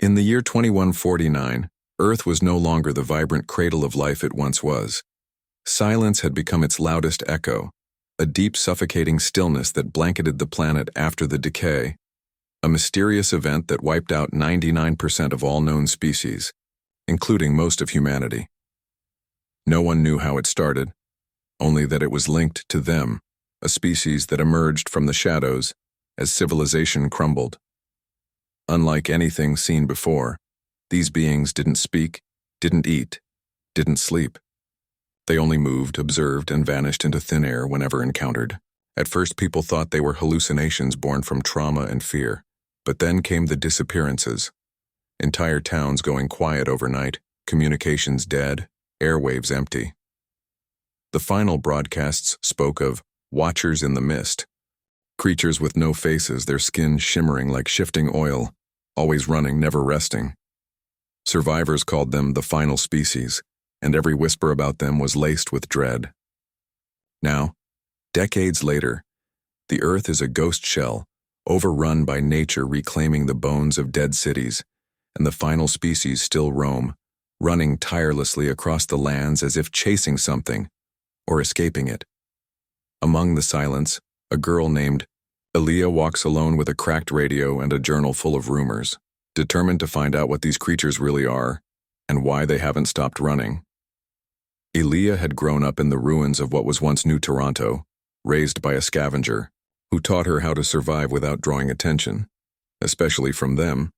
In the year 2149, Earth was no longer the vibrant cradle of life it once was. Silence had become its loudest echo, a deep suffocating stillness that blanketed the planet after the decay, a mysterious event that wiped out 99% of all known species, including most of humanity. No one knew how it started, only that it was linked to them, a species that emerged from the shadows as civilization crumbled. Unlike anything seen before, these beings didn't speak, didn't eat, didn't sleep. They only moved, observed, and vanished into thin air whenever encountered. At first, people thought they were hallucinations born from trauma and fear, but then came the disappearances. Entire towns going quiet overnight, communications dead, airwaves empty. The final broadcasts spoke of watchers in the mist, creatures with no faces, their skin shimmering like shifting oil, always running, never resting. Survivors called them the final species, and every whisper about them was laced with dread. Now, decades later, the Earth is a ghost shell, overrun by nature reclaiming the bones of dead cities, and the final species still roam, running tirelessly across the lands as if chasing something, or escaping it. Among the silence, a girl named Elia walks alone with a cracked radio and a journal full of rumors, determined to find out what these creatures really are, and why they haven't stopped running. Elia had grown up in the ruins of what was once New Toronto, raised by a scavenger, who taught her how to survive without drawing attention, especially from them.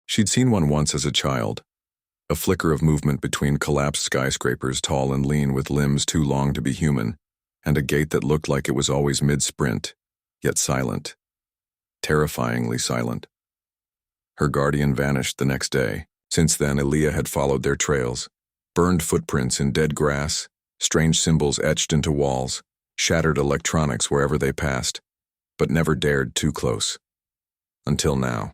She'd seen one once as a child, a flicker of movement between collapsed skyscrapers tall and lean with limbs too long to be human, and a gait that looked like it was always mid-sprint, yet silent, terrifyingly silent. Her guardian vanished the next day. Since then, Elia had followed their trails, burned footprints in dead grass, strange symbols etched into walls, shattered electronics wherever they passed, but never dared too close. Until now.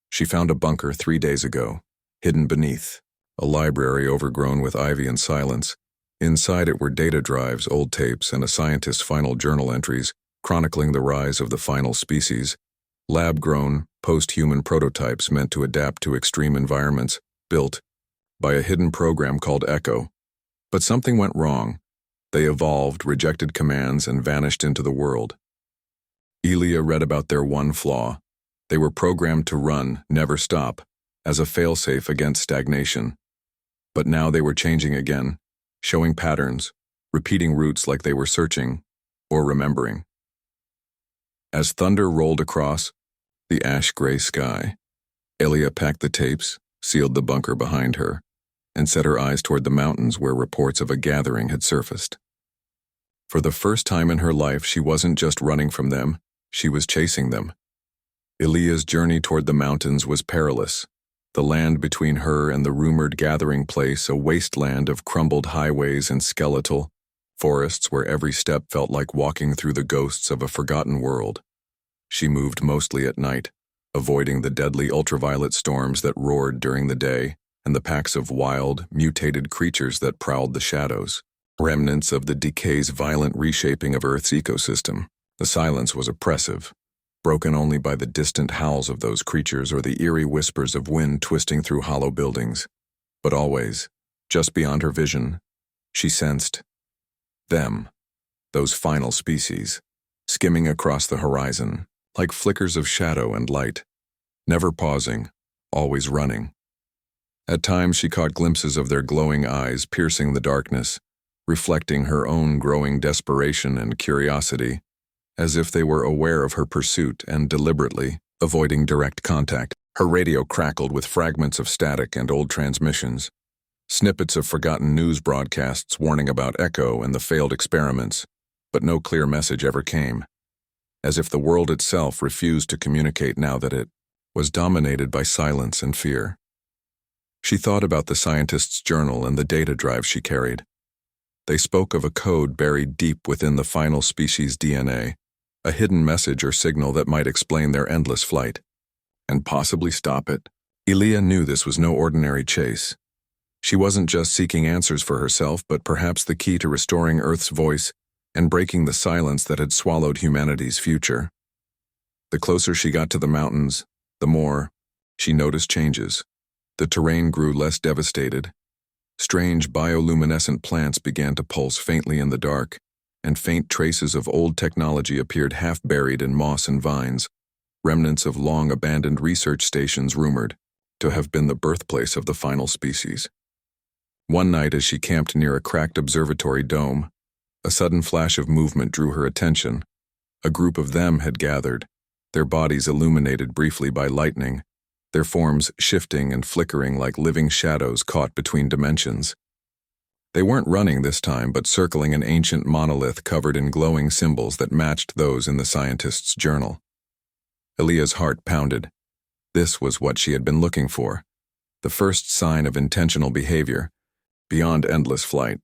She found a bunker 3 days ago, hidden beneath, a library overgrown with ivy and silence. Inside it were data drives, old tapes, and a scientist's final journal entries chronicling the rise of the final species, lab-grown, post-human prototypes meant to adapt to extreme environments, built by a hidden program called Echo. But something went wrong. They evolved, rejected commands, and vanished into the world. Elia read about their one flaw. They were programmed to run, never stop, as a failsafe against stagnation. But now they were changing again, showing patterns, repeating routes like they were searching or remembering. As thunder rolled across the ash-gray sky, Elia packed the tapes, sealed the bunker behind her, and set her eyes toward the mountains where reports of a gathering had surfaced. For the first time in her life, she wasn't just running from them, she was chasing them. Elia's journey toward the mountains was perilous. The land between her and the rumored gathering place, a wasteland of crumbled highways and skeletal forests where every step felt like walking through the ghosts of a forgotten world. She moved mostly at night, avoiding the deadly ultraviolet storms that roared during the day and the packs of wild, mutated creatures that prowled the shadows, remnants of the decay's violent reshaping of Earth's ecosystem. The silence was oppressive, broken only by the distant howls of those creatures or the eerie whispers of wind twisting through hollow buildings. But always, just beyond her vision, she sensed them, those final species, skimming across the horizon, like flickers of shadow and light, never pausing, always running. At times she caught glimpses of their glowing eyes piercing the darkness, reflecting her own growing desperation and curiosity, as if they were aware of her pursuit and deliberately avoiding direct contact. Her radio crackled with fragments of static and old transmissions, snippets of forgotten news broadcasts warning about Echo and the failed experiments, but no clear message ever came, as if the world itself refused to communicate now that it was dominated by silence and fear. She thought about the scientist's journal and the data drive she carried. They spoke of a code buried deep within the final species' DNA, a hidden message or signal that might explain their endless flight, and possibly stop it. Elia knew this was no ordinary chase. She wasn't just seeking answers for herself, but perhaps the key to restoring Earth's voice and breaking the silence that had swallowed humanity's future. The closer she got to the mountains, the more She noticed changes. The terrain grew less devastated. Strange bioluminescent plants began to pulse faintly in the dark, and faint traces of old technology appeared half-buried in moss and vines, remnants of long-abandoned research stations rumored to have been the birthplace of the final species. One night as she camped near a cracked observatory dome, a sudden flash of movement drew her attention. A group of them had gathered, their bodies illuminated briefly by lightning, their forms shifting and flickering like living shadows caught between dimensions. They weren't running this time, but circling an ancient monolith covered in glowing symbols that matched those in the scientist's journal. Elia's heart pounded. This was what she had been looking for, the first sign of intentional behavior, beyond endless flight.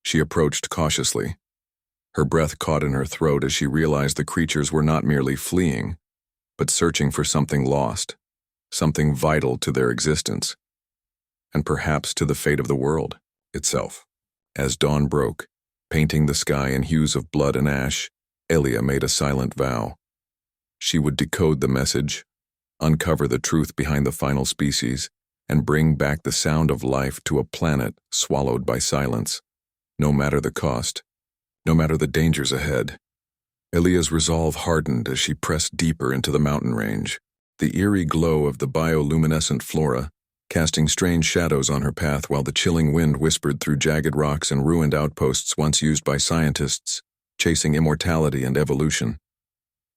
She approached cautiously. Her breath caught in her throat as she realized the creatures were not merely fleeing, but searching for something lost, something vital to their existence, and perhaps to the fate of the world itself. As dawn broke, painting the sky in hues of blood and ash, Elia made a silent vow. She would decode the message, uncover the truth behind the final species, and bring back the sound of life to a planet swallowed by silence, no matter the cost, no matter the dangers ahead. Elia's resolve hardened as she pressed deeper into the mountain range, the eerie glow of the bioluminescent flora casting strange shadows on her path while the chilling wind whispered through jagged rocks and ruined outposts once used by scientists, chasing immortality and evolution.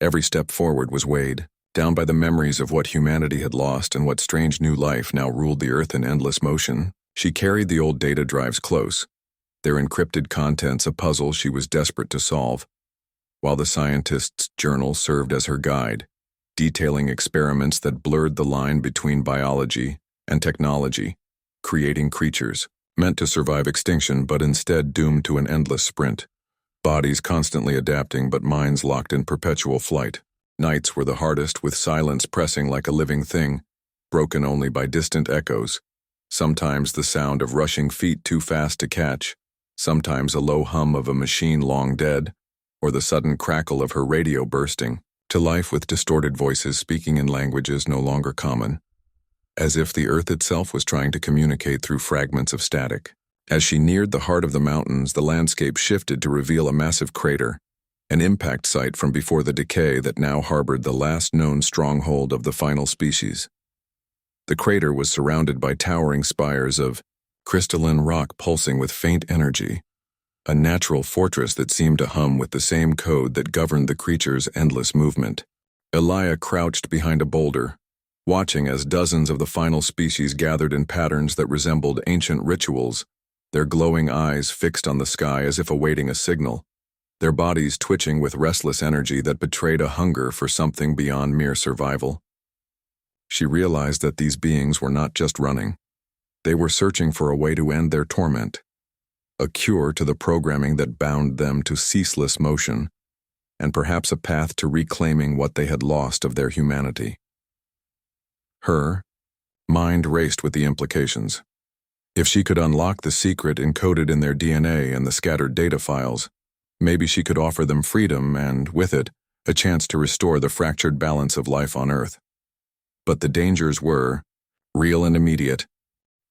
Every step forward was weighed, down by the memories of what humanity had lost and what strange new life now ruled the earth in endless motion. She carried the old data drives close, their encrypted contents a puzzle she was desperate to solve, while the scientist's journal served as her guide, detailing experiments that blurred the line between biology and technology, creating creatures meant to survive extinction but instead doomed to an endless sprint, bodies constantly adapting but minds locked in perpetual flight. Nights were the hardest, with silence pressing like a living thing, broken only by distant echoes, sometimes the sound of rushing feet too fast to catch, sometimes a low hum of a machine long dead, or the sudden crackle of her radio bursting to life with distorted voices speaking in languages no longer common, as if the earth itself was trying to communicate through fragments of static. As she neared the heart of the mountains, the landscape shifted to reveal a massive crater, an impact site from before the decay that now harbored the last known stronghold of the final species. The crater was surrounded by towering spires of crystalline rock pulsing with faint energy, a natural fortress that seemed to hum with the same code that governed the creature's endless movement. Elia crouched behind a boulder, watching as dozens of the final species gathered in patterns that resembled ancient rituals, their glowing eyes fixed on the sky as if awaiting a signal, their bodies twitching with restless energy that betrayed a hunger for something beyond mere survival. She realized that these beings were not just running. They were searching for a way to end their torment, a cure to the programming that bound them to ceaseless motion, and perhaps a path to reclaiming what they had lost of their humanity. Her mind raced with the implications. If she could unlock the secret encoded in their DNA and the scattered data files, maybe she could offer them freedom and, with it, a chance to restore the fractured balance of life on Earth. But the dangers were real and immediate.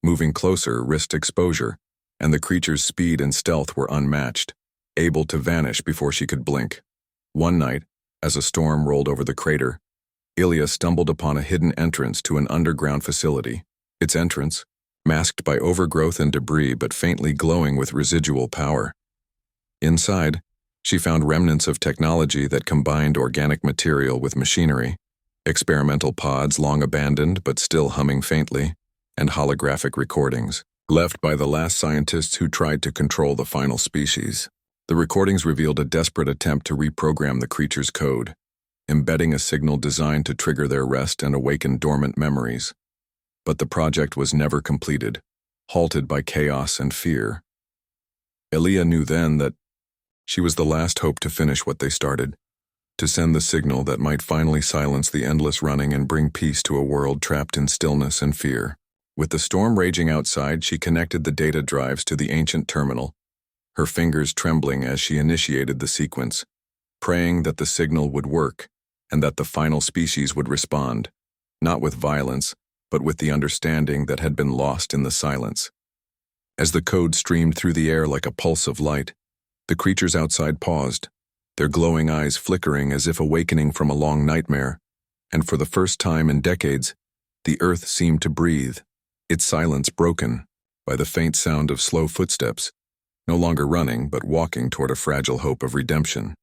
Moving closer risked exposure, and the creature's speed and stealth were unmatched, able to vanish before she could blink. One night, as a storm rolled over the crater, Elia stumbled upon a hidden entrance to an underground facility. Its entrance, masked by overgrowth and debris but faintly glowing with residual power. Inside, she found remnants of technology that combined organic material with machinery, experimental pods long abandoned but still humming faintly, and holographic recordings, left by the last scientists who tried to control the final species. The recordings revealed a desperate attempt to reprogram the creature's code, embedding a signal designed to trigger their rest and awaken dormant memories. But the project was never completed, halted by chaos and fear. Elia knew then that she was the last hope to finish what they started, to send the signal that might finally silence the endless running and bring peace to a world trapped in stillness and fear. With the storm raging outside, she connected the data drives to the ancient terminal, her fingers trembling as she initiated the sequence, praying that the signal would work and that the final species would respond. not with violence, but with the understanding that had been lost in the silence. As the code streamed through the air like a pulse of light, the creatures outside paused, their glowing eyes flickering as if awakening from a long nightmare, and for the first time in decades, the earth seemed to breathe, its silence broken by the faint sound of slow footsteps, no longer running but walking toward a fragile hope of redemption.